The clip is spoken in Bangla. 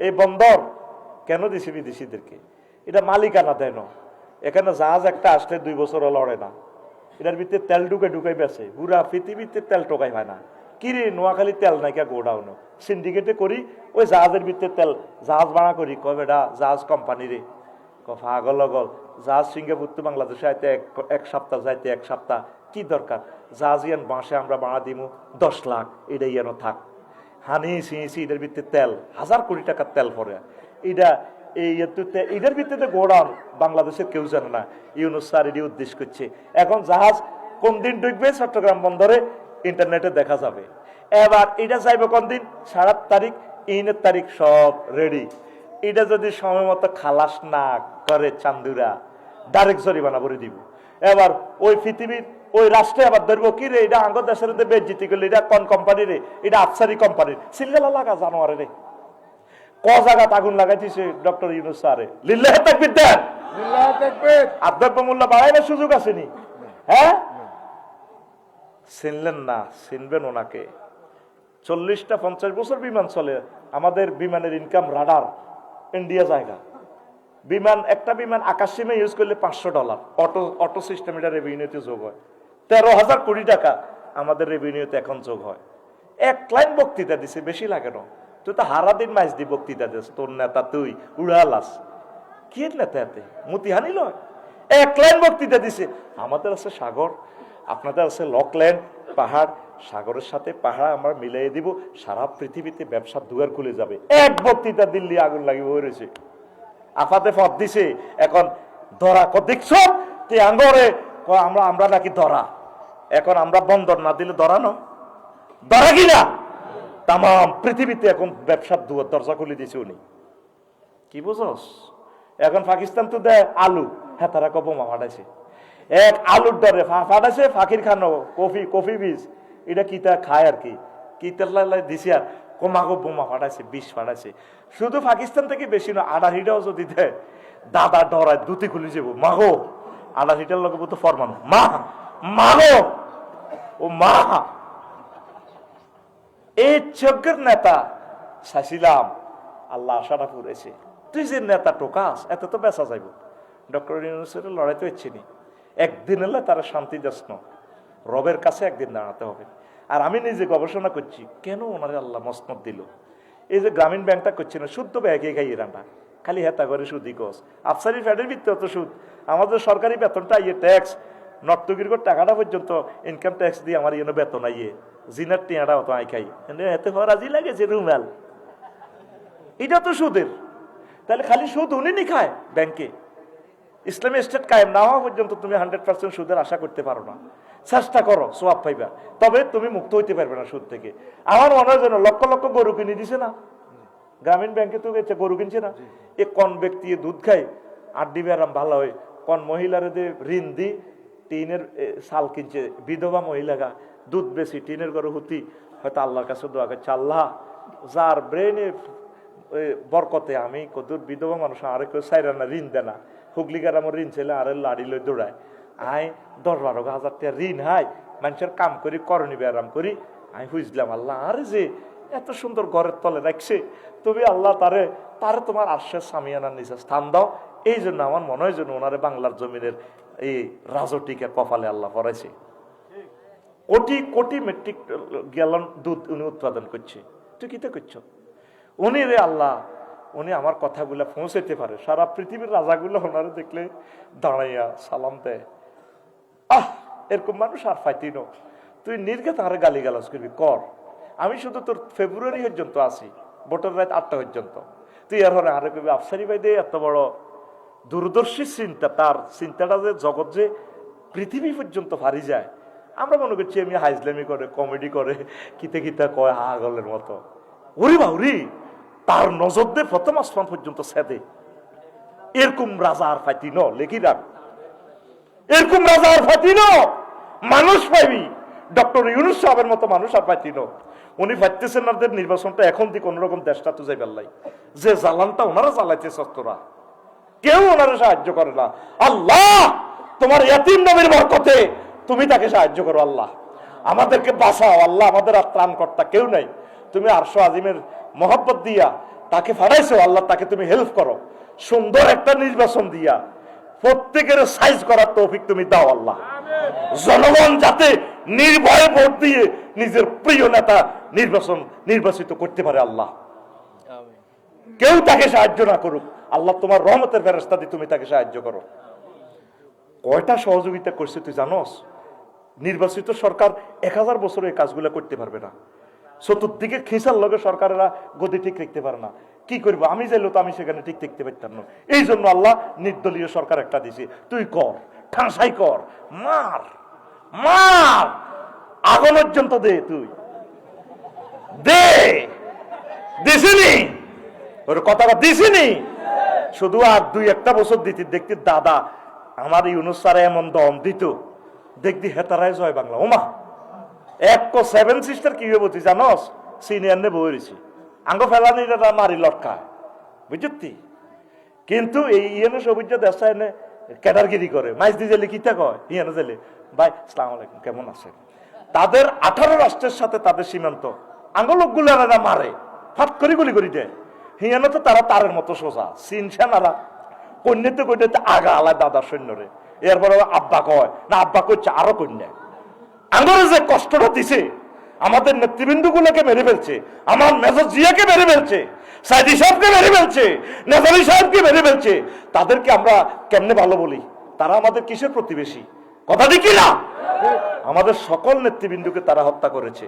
এই বন্দর কেন দিছে বিদেশিদেরকে? এটা মালিকানা দেয় না। এখানে জাহাজ একটা আসলে 2 বছর লড়ে না, এটার ভিতরে তেল ঢুকাই বেছে, পুরা পৃথিবীতে তেল টোকাই হয় না। কিরে নোয়াখালী তেল নাইকা গোডাউন সিন্ডিকেটে করি, ওই জাহাজের ভিতরে তেল জাহাজ ভাড়া করি, কয় বেটা জাহাজ কোম্পানি রে, পাগল লগল জাহাজ সিঙ্গাপুর তো বাংলাদেশে আইতে এক সপ্তাহ যাইতে 1 সপ্তাহ, কি দরকার? জাহাজ ইয়ান বাঁশে আমরা ভাড়া দিমু 10 লাখ, এটাই যেন থাক। হানি সিঁসি এটার ভিতরে তেল 1000 কোটি টাকার তেল পরে, এটা এটার ভিত্তিতে গোডাউন বাংলাদেশের কেউ জানে না। ইউনূস স্যার এটি উদ্দেশ্য করছে। এখন জাহাজ কোন দিন ঢুকবে চট্টগ্রাম বন্দরে ইন্টারনেটে দেখা যাবে। এবার এটা যাইবে কোন দিন? 7 তারিখ, 3 তারিখ সব রেডি। এটা যদি সময় মতো খালাস না করে চান্দুরা, ডাইরেক্ট জরিমানা করে দিব। এবার ওই পৃথিবীর ওই রাষ্ট্রে আবার ধরবো, কি রে এটা আঙ্গ দেশের বেজ্জিতি করলে, এটা কোন কোম্পানি রে? এটা আফসারি কোম্পানির। সিলগালা লাগা জানোয়ারে রে, ক জায়গাত আগুন লাগাইছে ডক্টর ইউনূস স্যারে। লিল্লাহি তাকবীর দেন, লিল্লাহি তাকবীর। আদ্রব্য মূল্য বাড়াইবার সুযোগ আসেনি? হ্যাঁ, চিনলেন না, চিনবেন ওনাকে। 40টা 50 বছর বিমান চলে, আমাদের বিমানের ইনকাম রাডার ইন্ডিয়া জায়গা। বিমান একটা বিমান আকাশ সীমা ইউজ করলে $500, অটো সিস্টেম এটা রেভিনিউতে যোগ হয়। 13,000 কোটি টাকা আমাদের রেভিনিউতে এখন যোগ হয়। 1 লাইন বক্তৃতা দিছে, বেশি লাগে না। তুই তো হারা দিন মাইজ দি বক্তৃতা দিস, তোর নেতা তুই উড়ালাস। কি নেতা এতে মতিহানি লয়? 1 লাইন বক্তৃতা দিছে। আমাদের আছে সাগর, আপনাদের আছে লকল্যান্ড, পাহাড়। সাগরের সাথে পাহাড় আমরা মিলাই দিব, সারা পৃথিবীতে ব্যবসার দুয়ার খুলে যাবে। 1 বক্তৃতা দিল্লি আগুন লাগিয়ে হয়েছে, আফাতে ফত দিছে। এখন ধরা দেখছ তুই আঙ্গরে, আমরা নাকি ধরা। এখন আমরা বন্দর না দিলে ধরা ন, ধরা কিনা? তাম পৃথিবীতে এখন ব্যবসার দুয়ার দরজা খুলে দিয়েছে উনি। কি বুঝস? এখন পাকিস্তান তো দেয় আলু, হ্যাঁ তারা বোমা ফাটাইছে। 1 আলুর দরে ফাটাইছে ফাকির খানো কফি বীজ, এটা কি তা খায় আর কি তেলাই দিছে, আর কোমাগো বোমা ফাটাইছে, বিষ ফাটাইছে। শুধু পাকিস্তান থেকে বেশি না, 18টাও যদি দেয় দাদা ডরায় দুটি খুলে যাব। মাগো 18টার লোক তো ফরমান মা মাগো ও মা। এই যজ্ঞের নেতা চাইছিলাম, আল্লাহ আশাটা পুরেছে। তুই যে নেতা টোকাস, এত তো বেচা যাইব। ডক্টর ইউনূসের লড়াই তো ইচ্ছে নি, একদিন এলে তারা শান্তি যাচ্ছ, রবের কাছে একদিন দাঁড়াতে হবে। আর আমি নিজে গবেষণা করছি, কেন ওনারে আল্লাহ মসনদ দিল? এই যে গ্রামীণ ব্যাংকটা করছে না, সুদ তো ব্যাগে খাই এরান্ডা, খালি হেতা করে সুদই কস। আফসারি ফ্যাডের ভিত্তিতে অত সুদ। আমাদের সরকারি বেতনটা ইয়ে ট্যাক্স, নর্তগির টাকাটা পর্যন্ত ইনকাম ট্যাক্স দিয়ে আমার ইয়ে বেতন আইয়ে, জিনার টিয়াটা অত আই খাই, এতে রাজি লাগেছে রুমাল, এটা তো সুদের। তাহলে খালি সুদ উনি নি খায় ব্যাংকে। ইসলামী স্টেট কায়েম না হওয়া পর্যন্ত তুমি 100% সুদের আশা করতে পারো না। চেষ্টা করো সোয়াব পাইবা, তবে তুমি মুক্ত হইতে পারবে না সুদ থেকে। আমার মনে হয় যেন লক্ষ লক্ষ গরু কিনে দিছে না, গ্রামীণ ব্যাংকে তো গরু কিনছে না। এ কোন ব্যক্তি দুধ খায় 8 ডিবি আরাম ভালো হয়, কোন মহিলার ঋণ দি টিনের সাল কিনছে, বিধবা মহিলাগা দুধ বেশি টিনের গরু হুতি, হয়তো আল্লাহর কাছে দোয়া করছে, আল্লাহ যার ব্রেনে বরকতে আমি কদুর বিধবা মানুষ আরে কেউ চাইরা না ঋণ দেনা, হুগলিগার আমার ঋণ ছেলে আরে লাড়ি লই দৌড়ায়, আই 10-12 হাজার টাকা ঋণ হাই মানুষের কাম করি করণী ব্যায়াম করি, আমি বুঝলাম আল্লাহ আরে যে এত সুন্দর ঘরের তলে রাখছে, তুমি আল্লাহ তারে তোমার আশ্বাস সামিয়ানার নিচে স্থান দাও। এই জন্য আমার মনে হয় যেন ওনারে বাংলার জমিনের এই রাজটিকে কপালে আল্লাহ পড়াইছে। কোটি কোটি মেট্রিক গ্যালন দুধ উনি উৎপাদন করছে। তুই কিতে করছ? উনি রে আল্লাহ, উনি আমার কথাগুলা পৌঁছাইতে পারে, সারা পৃথিবীর রাজাগুলো ওনারে দেখলে দাঁড়াইয়া সালাম দেয়। এরকম মানুষ আর পাইতিন। তুই নির্ঘাত আরে গালি গালাজ করবি কর, আমি শুধু তোর ফেব্রুয়ারি পর্যন্ত আছি, ভোটের রাত 8টা পর্যন্ত। তুই এর হরে আরে কবি আফসারি ভাই দে এত বড় দূরদর্শী চিন্তা, তার চিন্তাটা যে জগৎ যে পৃথিবী পর্যন্ত ফারি যায়। আমরা মনে করছি এমনি হাইজলামি করে, কমেডি করে, কিতে কিতা কয় হাগলের মতো। ওরে বাউরি, তার নজর দিয়ে প্রথম আসমান পর্যন্ত সেদে। এরকম রাজা আর ফাইতি ন লেখি রাখ, এরকম রাজা আর ফাইতি ন মানুষ পাইবি। ডক্টর ইউনূস সাহেবের মতো মানুষ আর পাইতি ন। উনি ফাইতেছেন না নির্বাচনটা এখন দিয়ে কোন রকম দেশটা তো যাই বেল্লাই, যে জ্বালানটা ওনারা জ্বালাইতেছে তোরা কেউ ওনারা সাহায্য করে না। আল্লাহ তোমার ইয়াতিম নবীর বরকতে তুমি তাকে সাহায্য করো, আল্লাহ আমাদেরকে বাঁচাও, আল্লাহ আমাদের আর ত্রাণকর্তা কেউ নাই। তুমি আরশ আজিমের মহব্বত দিয়া তাকে ফাটাইছো, আল্লাহ তাকে তুমি হেল্প করো, সুন্দর একটা নির্বাচন দিয়া প্রত্যেকের সাইজ করার তৌফিক তুমি দাও আল্লাহ। জনগণ যাতে নির্ভয়ে ভোট দিয়ে নিজের প্রিয় নেতা নির্বাচিত করতে পারে আল্লাহ। কেউ তাকে সাহায্য না করুক, আল্লাহ তোমার রহমতের ফেরেশতা দিয়ে তুমি তাকে সাহায্য করো। কয়টা সহযোগিতা করছে তুই জানোস? নির্বাচিত সরকার 1000 বছর এই কাজগুলো করতে পারবে না। চতুর্দিকে খিসার লগে সরকারেরা গদি ঠিক রাখতে পারে না। কি করবো? আমি চাইলে তো আমি সেখানে ঠিক দেখতে পারতাম না। এই জন্য আল্লাহ নির্দলীয় সরকার একটা দিছে, তুই কর, ঠাঁসাই কর, মার মার, আগুন পর্যন্ত দে, তুই দে, দিসিনি ওর কথাটা দিসিনি, শুধু আর 2-1 বছর দিতে দেখতে দাদা আমার ইউনুস স্যার এমন দম দিত, দেখতি হেতারায় জয় বাংলা। ওমা 7 সিস্টার কি হয়ে বলছি জানোস? সিনিয়র নে বইছি আঙ্গ ফেলানি মারি লটকায়, বুঝতি? কিন্তু এই ইয়েনে সবুজ দেশা এনে ক্যাডারগিরি করে, মাইজ দিয়ে জেলে কিতা কয়, ইয়েনে জেলে ভাই আসসালামু আলাইকুম কেমন আছেন। তাদের 18 রাষ্ট্রের সাথে তাদের সীমান্ত, আঙ্গ লোকগুলো মারে ফাট করে গুলি করে দেয়। হিয়ানো তো তারা তারের মতো সোজা, চীন সেনারা কন্যাতে কন্যাতে আগা আলায় দাদার সৈন্যরে, এরপরে আব্বা কয় না, আব্বা করছে আরো কন্যা। আঙ্গরে যে কষ্টটা দিছে, আমাদের নেতৃবৃন্দ গুলোকে মেরে ফেলছে, আমার মেজর জিয়াকে মেরে ফেলছে, সাইদি সাহেবকে মেরে ফেলছে, নেজারি সাহেবকে মেরে ফেলছে, তাদেরকে আমরা কেমনে ভালো বলি? তারা আমাদের কিসের প্রতিবেশী? কথা দেখি না, আমাদের সকল নেতৃবৃন্দকে তারা হত্যা করেছে।